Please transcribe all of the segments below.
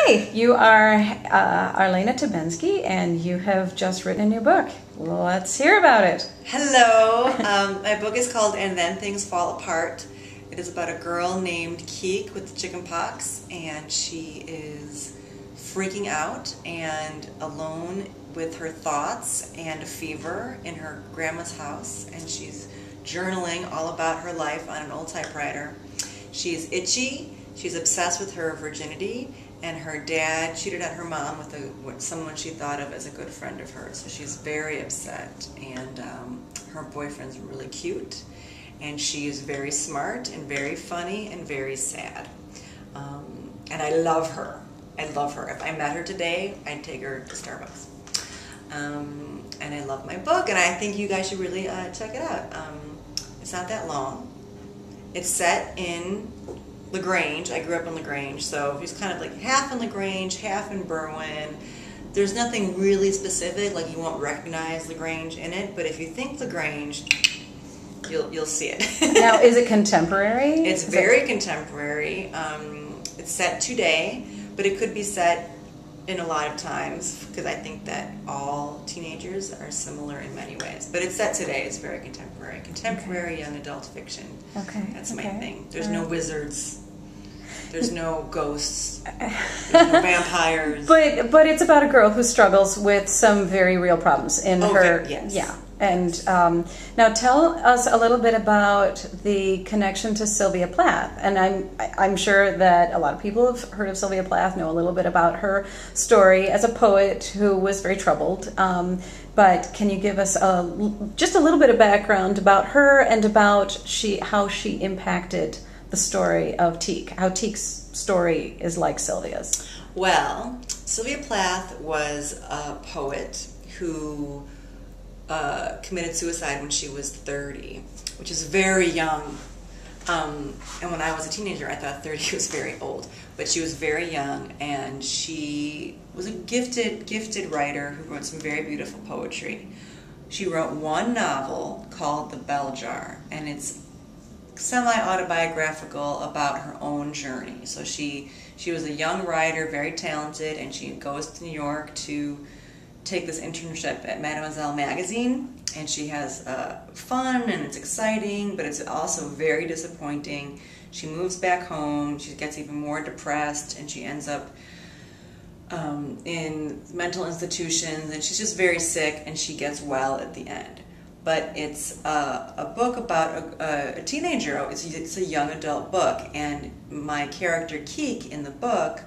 Hi, you are Arlaina Tibensky, and you have just written a new book. Let's hear about it. Hello. My book is called And Then Things Fall Apart. It is about a girl named Keek with chickenpox, and she is freaking out and alone with her thoughts and a fever in her grandma's house, and she's journaling all about her life on an old typewriter. She's itchy, she's obsessed with her virginity, and her dad cheated on her mom with someone she thought of as a good friend of hers. So she's very upset, and her boyfriend's really cute, and she is very smart and very funny and very sad. And I love her. I love her. If I met her today, I'd take her to Starbucks. And I love my book, and I think you guys should really check it out. It's not that long. It's set in LaGrange. I grew up in LaGrange, so it's kind of like half in LaGrange, half in Berwyn. There's nothing really specific, like you won't recognize LaGrange in it, but if you think LaGrange, you'll see it. Now, is it contemporary? It's very contemporary. It's set today, but it could be set in a lot of times, because I think that all teenagers are similar in many ways. But it's set today. It's very contemporary. Contemporary young adult fiction. Okay. That's my thing. There's no wizards. There's no ghosts. There's no vampires. But it's about a girl who struggles with some very real problems in her. Yes. Yeah. And now tell us a little bit about the connection to Sylvia Plath. And I'm sure that a lot of people have heard of Sylvia Plath, know a little bit about her story as a poet who was very troubled. But can you give us just a little bit of background about her and about how she impacted the story of Teek, how Teek's story is like Sylvia's? Well, Sylvia Plath was a poet who committed suicide when she was 30, which is very young. And when I was a teenager, I thought 30 was very old. But she was very young, and she was a gifted writer who wrote some very beautiful poetry. She wrote one novel called The Bell Jar, and it's semi-autobiographical about her own journey. So she was a young writer, very talented, and she goes to New York to take this internship at Mademoiselle magazine, and she has fun and it's exciting, but it's also very disappointing. She moves back home, she gets even more depressed, and she ends up in mental institutions, and she's just very sick, and she gets well at the end. But it's a book about a teenager. It's a young adult book, and my character Keek in the book,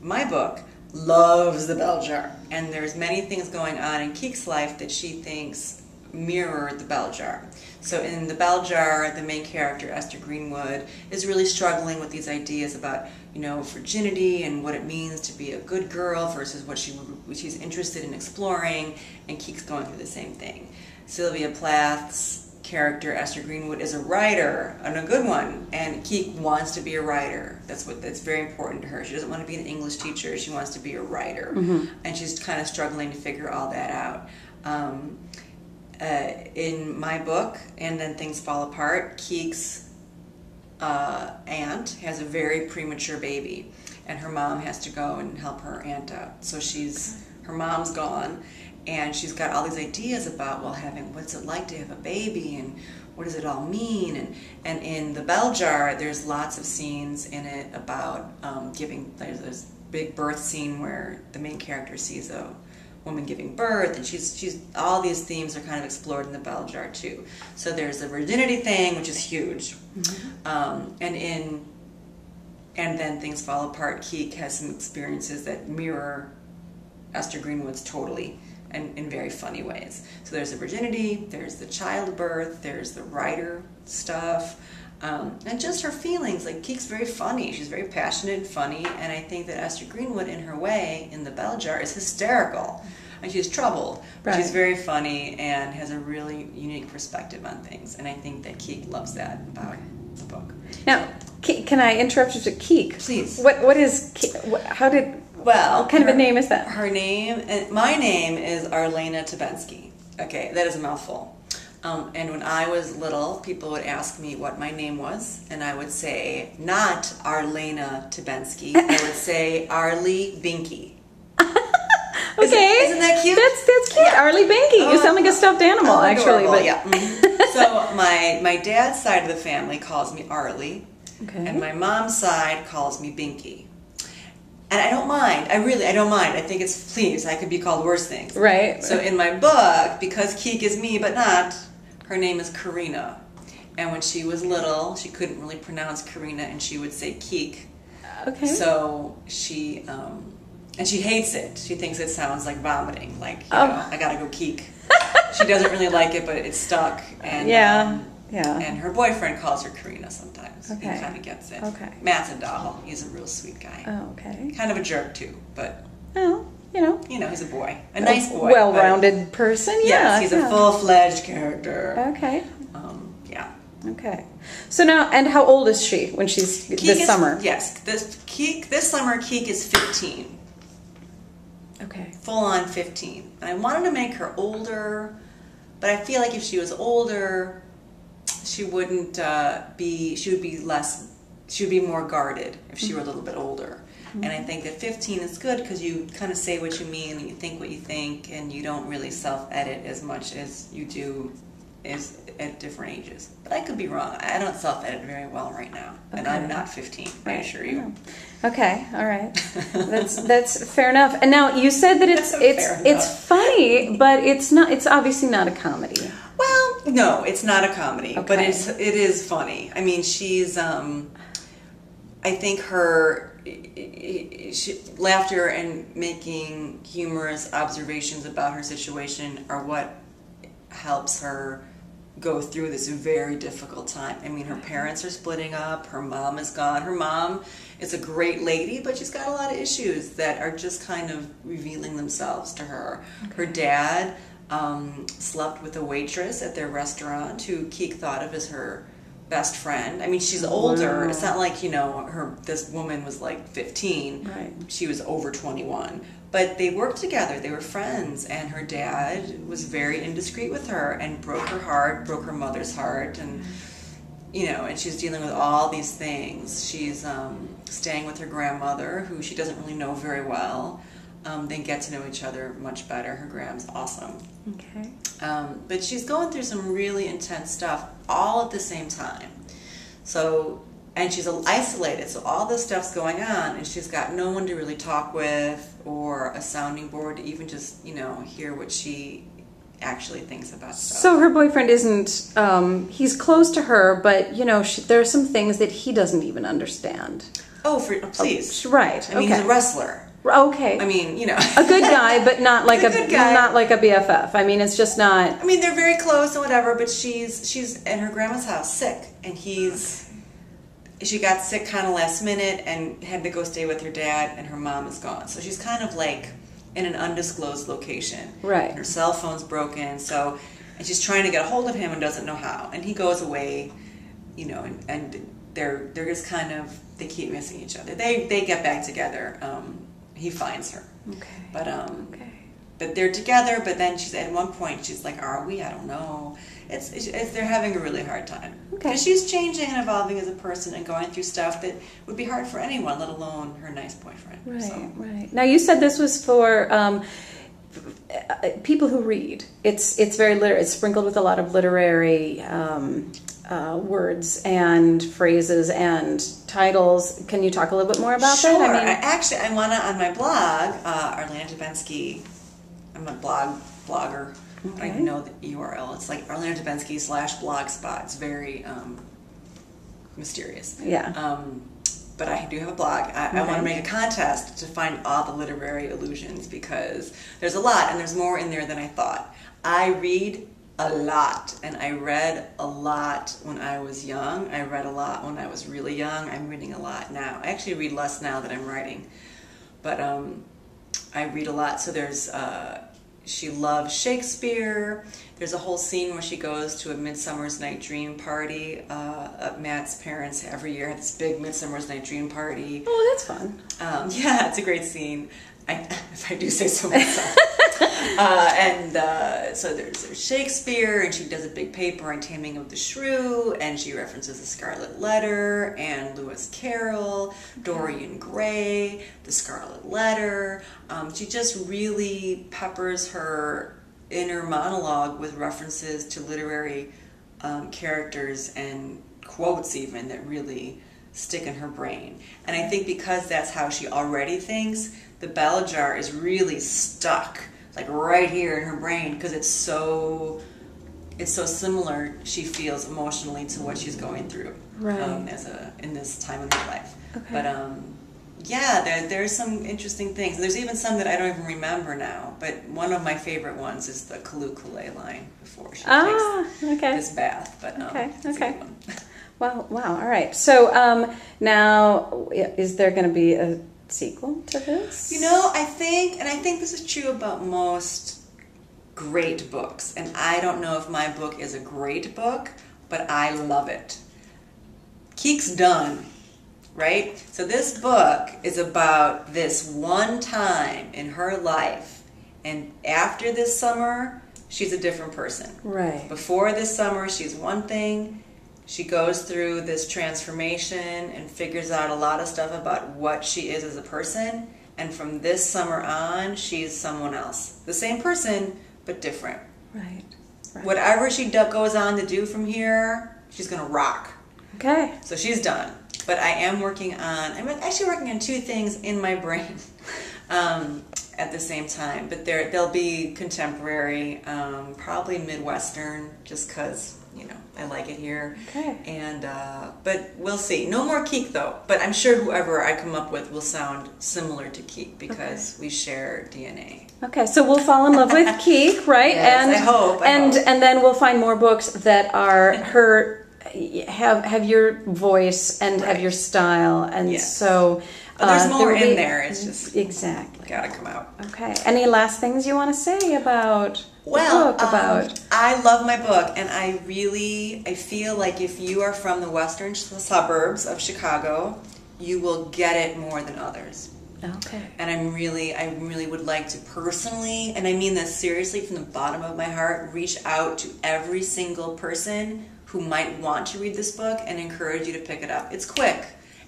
my book, loves the bell jar, and there's many things going on in Keek's life that she thinks mirror the bell jar. So in the bell jar, the main character, Esther Greenwood, is really struggling with these ideas about, virginity and what it means to be a good girl versus what she's interested in exploring, and Keek's going through the same thing. Sylvia Plath's character, Esther Greenwood, is a writer, and a good one, and Keek wants to be a writer. That's very important to her. She doesn't want to be an English teacher, she wants to be a writer. And she's kind of struggling to figure all that out. In my book, And Then Things Fall Apart, Keek's aunt has a very premature baby, and her mom has to go and help her aunt out. So her mom's gone, and she's got all these ideas about, what's it like to have a baby, and what does it all mean? And in The Bell Jar, there's lots of scenes in it about there's this big birth scene where the main character sees a woman giving birth, and all these themes are kind of explored in The Bell Jar too. So there's the virginity thing, which is huge. And Then Things Fall Apart, Keek has some experiences that mirror Esther Greenwood's totally, and in very funny ways. So there's the virginity, there's the childbirth, there's the writer stuff, and just her feelings. Like, Keek's very funny, she's very passionate and funny, and I think that Esther Greenwood, in her way, in The Bell Jar, is hysterical. And she's troubled, but she's very funny and has a really unique perspective on things, and I think that Keek loves that about the book. Now, can I interrupt you to Keek? Please. What is Keek? What kind of a name is that? My name is Arlaina Tibensky. Okay, that is a mouthful. And when I was little, people would ask me what my name was, and I would say, not Arlaina Tibensky, I would say Arlie Binky. Okay. Isn't that cute? That's cute. Yeah. Arlie Binky. You sound like a stuffed animal, actually. Adorable, But yeah. So my dad's side of the family calls me Arlie, and my mom's side calls me Binky. And I don't mind. I don't mind. I think it's please. I could be called worse things. Right. So in my book, because Keek is me but not, her name is Karina. And when she was little, she couldn't really pronounce Karina, and she would say Keek. Okay. So she and she hates it. She thinks it sounds like vomiting, like, you know, I gotta go Keek. She doesn't really like it, but it's stuck. And and her boyfriend calls her Karina sometimes. Okay. He kind of gets it. Okay. Matt's a doll. He's a real sweet guy. Oh, okay. Kind of a jerk too, but you know, he's a boy, a nice boy, well-rounded person. Yes, he's a full-fledged character. Okay. Yeah. Okay. So now, and how old is she when she's this summer? Yes, this summer Keek is 15. Okay. Full on 15. And I wanted to make her older, but I feel like if she was older, she wouldn't be. She would be less. She would be more guarded if she were a little bit older. And I think that 15 is good because you kind of say what you mean and you think what you think, and you don't really self-edit as much as you do at different ages. But I could be wrong. I don't self-edit very well right now, and I'm not 15. I assure you. Okay, all right. That's fair enough. And now you said that it's funny, but it's not. It's obviously not a comedy. Well, no, it's not a comedy, but it is funny. I mean, she's. I think her laughter and making humorous observations about her situation are what helps her go through this very difficult time. I mean, her parents are splitting up, her mom is gone. Her mom is a great lady, but she's got a lot of issues that are just kind of revealing themselves to her. Her dad slept with a waitress at their restaurant who Keek thought of as her best friend. I mean, she's older. Wow. It's not like, this woman was like 15. Right. She was over 21. But they worked together. They were friends. And her dad was very indiscreet with her and broke her heart, broke her mother's heart. And, and she's dealing with all these things. She's staying with her grandmother, who she doesn't really know very well. They get to know each other much better. Her grand's awesome. Okay. But she's going through some really intense stuff all at the same time. So, and she's isolated, so all this stuff's going on, and she's got no one to really talk with or a sounding board to even just, hear what she actually thinks about stuff. So her boyfriend isn't, he's close to her, but, there are some things that he doesn't even understand. Oh, please. Right. I mean, he's a wrestler. Okay. I mean, a good guy, but not like not like a BFF. I mean, it's just not. I mean, they're very close and whatever, but she's in her grandma's house sick, and she got sick kind of last minute and had to go stay with her dad, and her mom is gone. So she's kind of like in an undisclosed location. Right. Her cell phone's broken, and she's trying to get a hold of him and doesn't know how. And he goes away, and they're just kind of, they keep missing each other. They get back together. He finds her. Okay. But they're together. But then at one point she's like, "Are we? I don't know." They're having a really hard time because she's changing and evolving as a person and going through stuff that would be hard for anyone, let alone her nice boyfriend. Right. Right. Now you said this was for people who read. It's very it's sprinkled with a lot of literary words and phrases and titles. Can you talk a little bit more about that? Sure. I want to, on my blog, Arlaina Tibensky, I'm a blogger. I don't even know the URL. It's like Arlaina Tibensky /blogspot. It's very mysterious. Yeah. But I do have a blog. I want to make a contest to find all the literary allusions because there's a lot, and there's more in there than I thought. I read a lot, and I read a lot when I was young. I read a lot when I was really young. I'm reading a lot now. I actually read less now that I'm writing, but I read a lot. So there's she loves Shakespeare. There's a whole scene where she goes to a Midsummer's Night Dream party. Matt's parents every year have this big Midsummer's Night Dream party. Oh, that's fun. Yeah, it's a great scene. if I do say so myself. So there's Shakespeare, and she does a big paper on Taming of the Shrew, and she references the Scarlet Letter and Lewis Carroll, Dorian Gray, the Scarlet Letter. She just really peppers her inner monologue with references to literary characters and quotes even that really stick in her brain. And I think because that's how she already thinks, the bell jar is really stuck, like right here in her brain, because it's so similar, she feels emotionally, to what she's going through in this time of her life. Okay. But yeah, there's some interesting things. There's even some that I don't even remember now, but one of my favorite ones is the Kalukule line before she takes this bath. But it's a good one. Wow, all right. So now, is there going to be a sequel to this? You know, I think this is true about most great books, and I don't know if my book is a great book, but I love it. Keek's done, right? So this book is about this one time in her life, and after this summer, she's a different person. Right. Before this summer, she's one thing. She goes through this transformation and figures out a lot of stuff about what she is as a person. And from this summer on, she's someone else. The same person, but different. Right. Whatever she goes on to do from here, she's going to rock. Okay. So she's done. But I'm actually working on two things in my brain at the same time. But they'll be contemporary, probably Midwestern, just because, I like it here. Okay. And but we'll see. No more Keek though. But I'm sure whoever I come up with will sound similar to Keek because we share DNA. Okay, so we'll fall in love with Keek, right? Yes, and I hope. And then we'll find more books that are have your voice and have your style, and so. There's more in there. It's just exactly gotta come out. Okay. Any last things you want to say about the book? I love my book, and I feel like if you are from the western suburbs of Chicago, you will get it more than others. Okay. And I really would like to personally, and I mean this seriously from the bottom of my heart, reach out to every single person who might want to read this book and encourage you to pick it up. It's quick.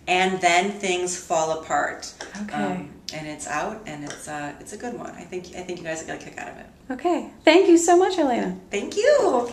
And then things fall apart. Okay. And it's out, and it's a good one. I think you guys will get a kick out of it. Okay. Thank you so much, Arlaina. Thank you.